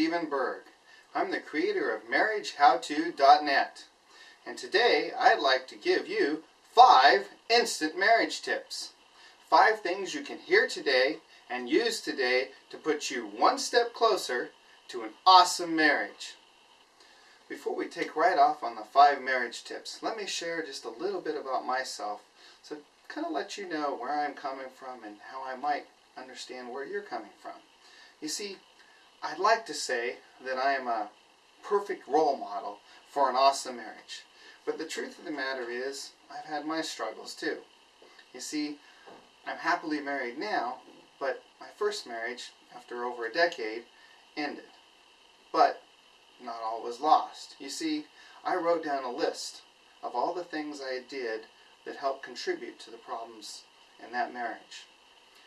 Stephen Berg. I'm the creator of MarriageHowTo.net, and today I'd like to give you 5 instant marriage tips. 5 things you can hear today and use today to put you one step closer to an awesome marriage. Before we take right off on the 5 marriage tips, let me share just a little bit about myself, so kind of let you know where I'm coming from and how I might understand where you're coming from. You see, I'd like to say that I am a perfect role model for an awesome marriage. But the truth of the matter is, I've had my struggles too. You see, I'm happily married now, but my first marriage, after over a decade, ended. But not all was lost. You see, I wrote down a list of all the things I did that helped contribute to the problems in that marriage.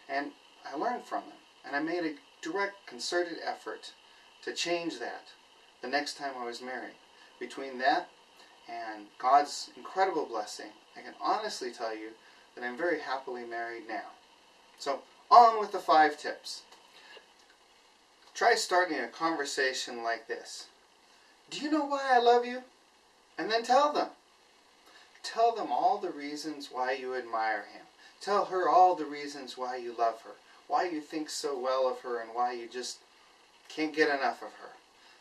And I learned from them, and I made a direct, concerted effort to change that the next time I was married. Between that and God's incredible blessing, I can honestly tell you that I'm very happily married now. So, on with the 5 tips. Try starting a conversation like this. Do you know why I love you? And then tell them. Tell them all the reasons why you admire him. Tell her all the reasons why you love her, why you think so well of her, and why you just can't get enough of her.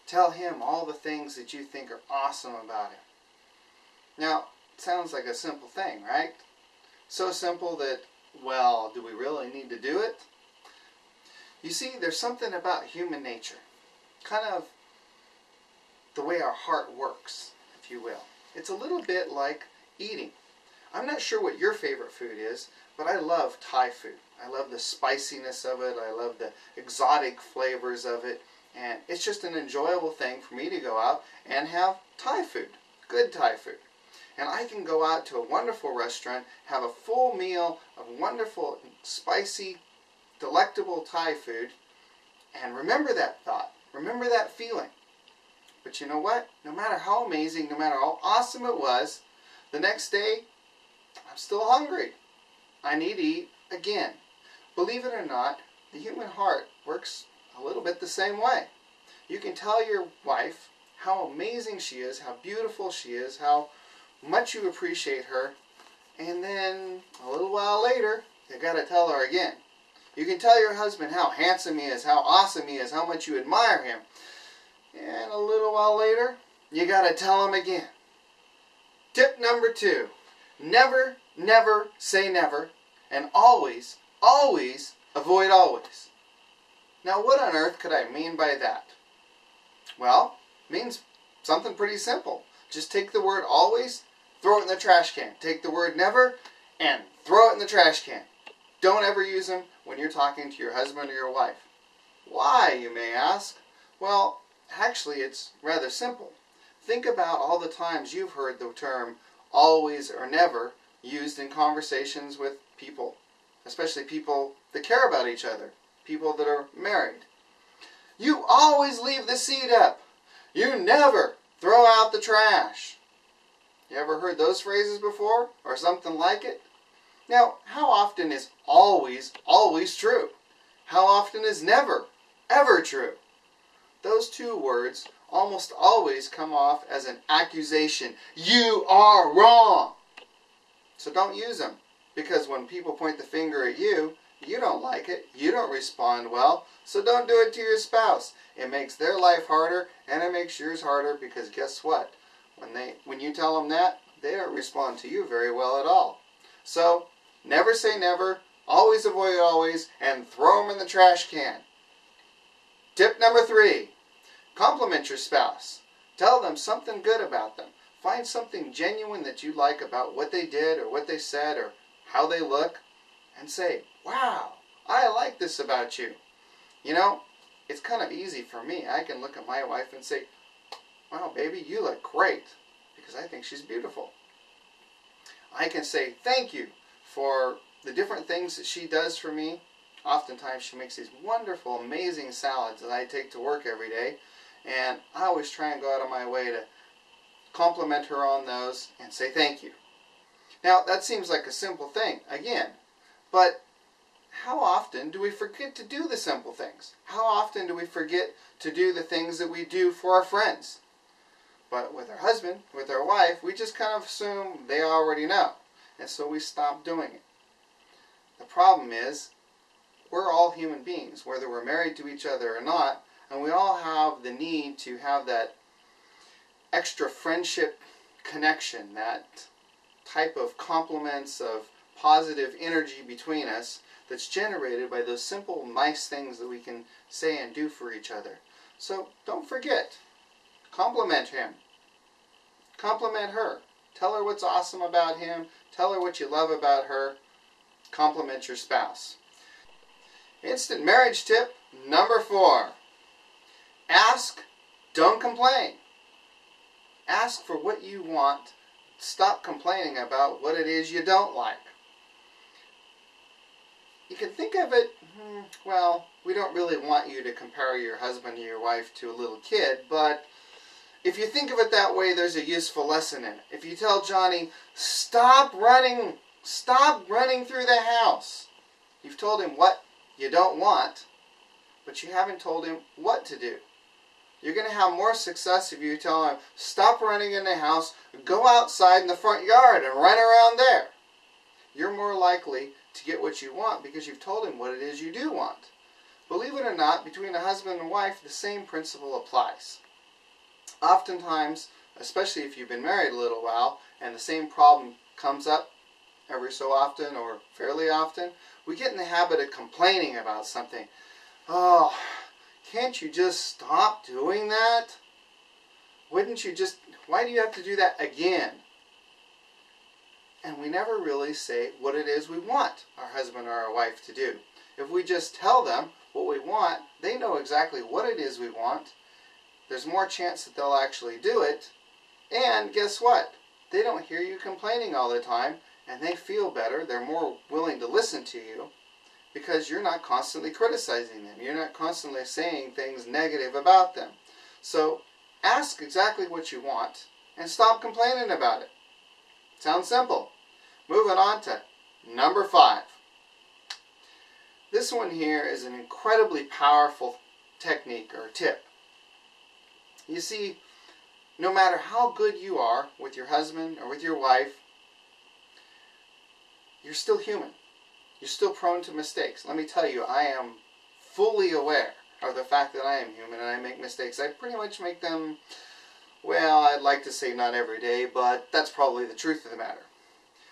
Tell him all the things that you think are awesome about him. Now, it sounds like a simple thing, right? So simple that, well, do we really need to do it? You see, there's something about human nature, kind of the way our heart works, if you will. It's a little bit like eating. I'm not sure what your favorite food is, but I love Thai food. I love the spiciness of it. I love the exotic flavors of it. And it's just an enjoyable thing for me to go out and have Thai food, good Thai food. And I can go out to a wonderful restaurant, have a full meal of wonderful, spicy, delectable Thai food, and remember that thought. Remember that feeling. But you know what? No matter how amazing, no matter how awesome it was, the next day, I'm still hungry. I need to eat again. Believe it or not, the human heart works a little bit the same way. You can tell your wife how amazing she is, how beautiful she is, how much you appreciate her, and then a little while later, you got to tell her again. You can tell your husband how handsome he is, how awesome he is, how much you admire him, and a little while later, you got to tell him again. Tip number 2, never, never say never, and always, always avoid always. Now, what on earth could I mean by that? Well, it means something pretty simple. Just take the word always, throw it in the trash can. Take the word never, and throw it in the trash can. Don't ever use them when you're talking to your husband or your wife. Why, you may ask? Well, actually, it's rather simple. Think about all the times you've heard the term always or never used in conversations with people, especially people that care about each other, people that are married. You always leave the seat up. You never throw out the trash. You ever heard those phrases before, or something like it? Now, how often is always, always true? How often is never, ever true? Those 2 words almost always come off as an accusation. You are wrong. So don't use them, because when people point the finger at you, you don't like it, you don't respond well, so don't do it to your spouse. It makes their life harder, and it makes yours harder, because guess what? When you tell them that, they don't respond to you very well at all. So, never say never, always avoid always, and throw them in the trash can. Tip number 3, compliment your spouse. Tell them something good about them. Find something genuine that you like about what they did, or what they said, or how they look, and say, wow, I like this about you. You know, it's kind of easy for me. I can look at my wife and say, wow, baby, you look great, because I think she's beautiful. I can say thank you for the different things that she does for me. Oftentimes she makes these wonderful, amazing salads that I take to work every day, and I always try and go out of my way to compliment her on those and say thank you. Now, that seems like a simple thing, again, but how often do we forget to do the simple things? How often do we forget to do the things that we do for our friends? But with our husband, with our wife, we just kind of assume they already know. And so we stop doing it. The problem is, we're all human beings, whether we're married to each other or not, and we all have the need to have that extra friendship connection, that type of compliments of positive energy between us that's generated by those simple, nice things that we can say and do for each other. So don't forget, compliment him. Compliment her. Tell her what's awesome about him. Tell her what you love about her. Compliment your spouse. Instant marriage tip number 4. Ask, don't complain. Ask for what you want. Stop complaining about what it is you don't like. You can think of it, well, we don't really want you to compare your husband or your wife to a little kid, but if you think of it that way, there's a useful lesson in it. If you tell Johnny, stop running through the house. You've told him what you don't want, but you haven't told him what to do. You're going to have more success if you tell him, stop running in the house, go outside in the front yard and run around there. You're more likely to get what you want because you've told him what it is you do want. Believe it or not, between a husband and wife, the same principle applies. Oftentimes, especially if you've been married a little while, and the same problem comes up every so often or fairly often, we get in the habit of complaining about something. Oh, can't you just stop doing that? Why do you have to do that again? And we never really say what it is we want our husband or our wife to do. If we just tell them what we want, they know exactly what it is we want. There's more chance that they'll actually do it. And guess what? They don't hear you complaining all the time, and they feel better. They're more willing to listen to you because you're not constantly criticizing them. You're not constantly saying things negative about them. So ask exactly what you want and stop complaining about it. Sounds simple. Moving on to number 5. This one here is an incredibly powerful technique or tip. You see, no matter how good you are with your husband or with your wife, you're still human. You're still prone to mistakes. Let me tell you, I am fully aware of the fact that I am human and I make mistakes. I pretty much make them, well, I'd like to say not every day, but that's probably the truth of the matter.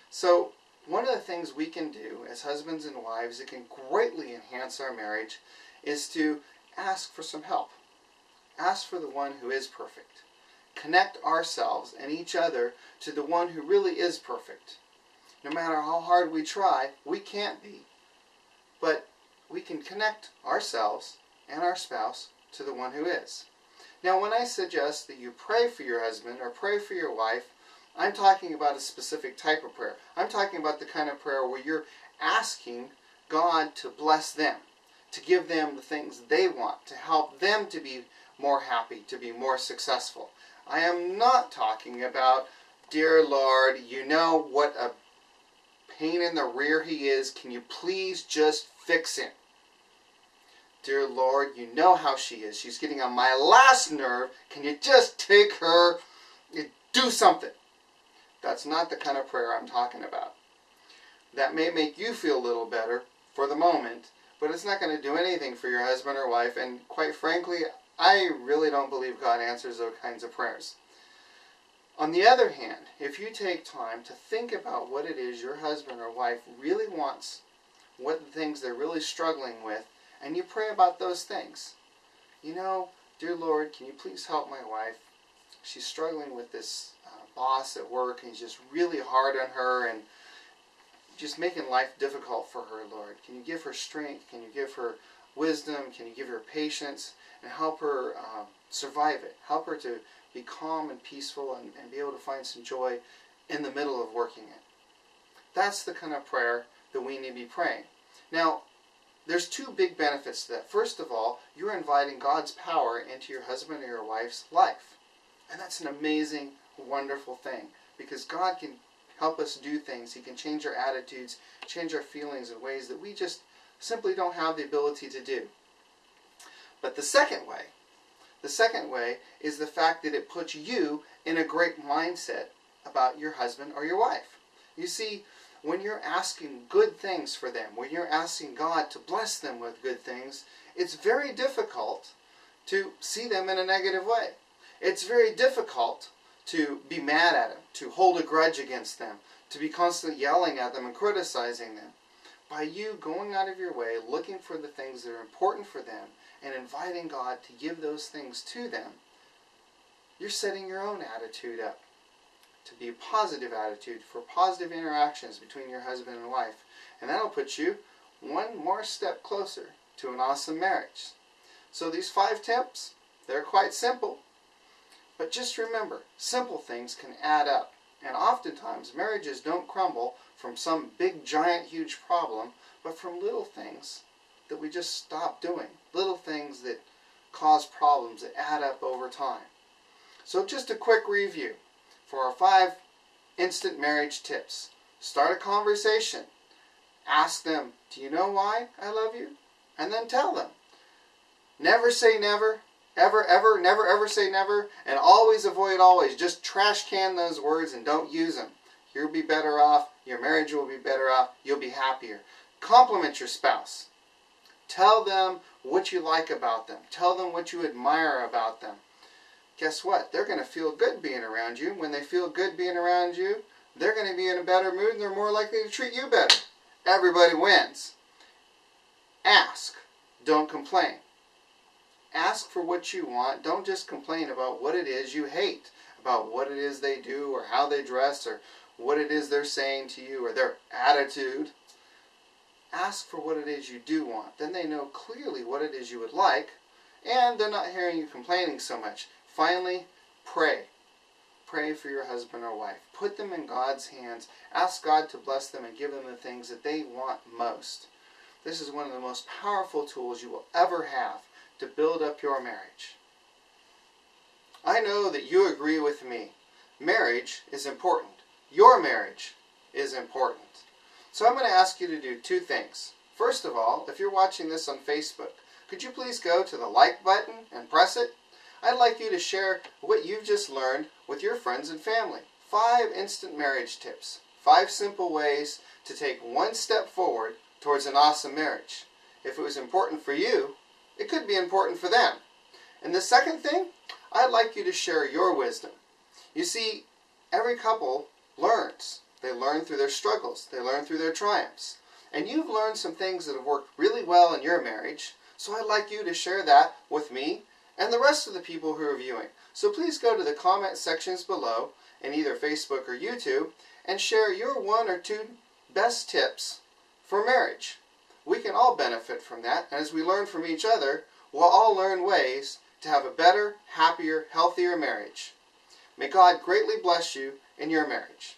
So one of the things we can do as husbands and wives that can greatly enhance our marriage is to ask for some help. Ask for the one who is perfect. Connect ourselves and each other to the one who really is perfect. No matter how hard we try, we can't be. But we can connect ourselves and our spouse to the one who is. Now, when I suggest that you pray for your husband or pray for your wife, I'm talking about a specific type of prayer. I'm talking about the kind of prayer where you're asking God to bless them, to give them the things they want, to help them to be more happy, to be more successful. I am not talking about, dear Lord, you know what a pain in the rear he is. Can you please just fix him? Dear Lord, you know how she is. She's getting on my last nerve. Can you just take her and do something? That's not the kind of prayer I'm talking about. That may make you feel a little better for the moment, but it's not going to do anything for your husband or wife, and quite frankly, I really don't believe God answers those kinds of prayers. On the other hand, if you take time to think about what it is your husband or wife really wants, what the things they're really struggling with, and you pray about those things. You know, dear Lord, can you please help my wife? She's struggling with this boss at work, and he's just really hard on her and just making life difficult for her, Lord. Can you give her strength? Can you give her wisdom? Can you give her patience? And help her survive it. Help her to be calm and peaceful and be able to find some joy in the middle of working it. That's the kind of prayer that we need to be praying. Now, there's 2 big benefits to that. First of all, you're inviting God's power into your husband or your wife's life. And that's an amazing, wonderful thing. Because God can help us do things. He can change our attitudes, change our feelings in ways that we just simply don't have the ability to do. But the second way is the fact that it puts you in a great mindset about your husband or your wife. You see, when you're asking good things for them, when you're asking God to bless them with good things, it's very difficult to see them in a negative way. It's very difficult to be mad at them, to hold a grudge against them, to be constantly yelling at them and criticizing them. By you going out of your way, looking for the things that are important for them, and inviting God to give those things to them, you're setting your own attitude up to be a positive attitude for positive interactions between your husband and wife. And that'll put you one more step closer to an awesome marriage. So these 5 tips, they're quite simple. But just remember, simple things can add up. And oftentimes, marriages don't crumble from some big, giant, huge problem, but from little things that we just stop doing. Little things that cause problems that add up over time. So just a quick review for our 5 instant marriage tips. Start a conversation. Ask them, do you know why I love you? And then tell them. Never say never. Ever, ever, never, ever say never. And always avoid always. Just trash can those words and don't use them. You'll be better off. Your marriage will be better off. You'll be happier. Compliment your spouse. Tell them what you like about them. Tell them what you admire about them. Guess what? They're going to feel good being around you. When they feel good being around you, they're going to be in a better mood and they're more likely to treat you better. Everybody wins. Ask. Don't complain. Ask for what you want. Don't just complain about what it is you hate, about what it is they do or how they dress or what it is they're saying to you or their attitude. Ask for what it is you do want. Then they know clearly what it is you would like, and they're not hearing you complaining so much. Finally, pray. Pray for your husband or wife. Put them in God's hands. Ask God to bless them and give them the things that they want most. This is one of the most powerful tools you will ever have to build up your marriage. I know that you agree with me. Marriage is important. Your marriage is important. So I'm going to ask you to do 2 things. First of all, if you're watching this on Facebook, could you please go to the like button and press it? I'd like you to share what you've just learned with your friends and family. 5 instant marriage tips. 5 simple ways to take one step forward towards an awesome marriage. If it was important for you, it could be important for them. And the second thing, I'd like you to share your wisdom. You see, every couple learns. They learn through their struggles. They learn through their triumphs. And you've learned some things that have worked really well in your marriage, so I'd like you to share that with me and the rest of the people who are viewing. So please go to the comment sections below in either Facebook or YouTube and share your 1 or 2 best tips for marriage. We can all benefit from that, and as we learn from each other, we'll all learn ways to have a better, happier, healthier marriage. May God greatly bless you in your marriage.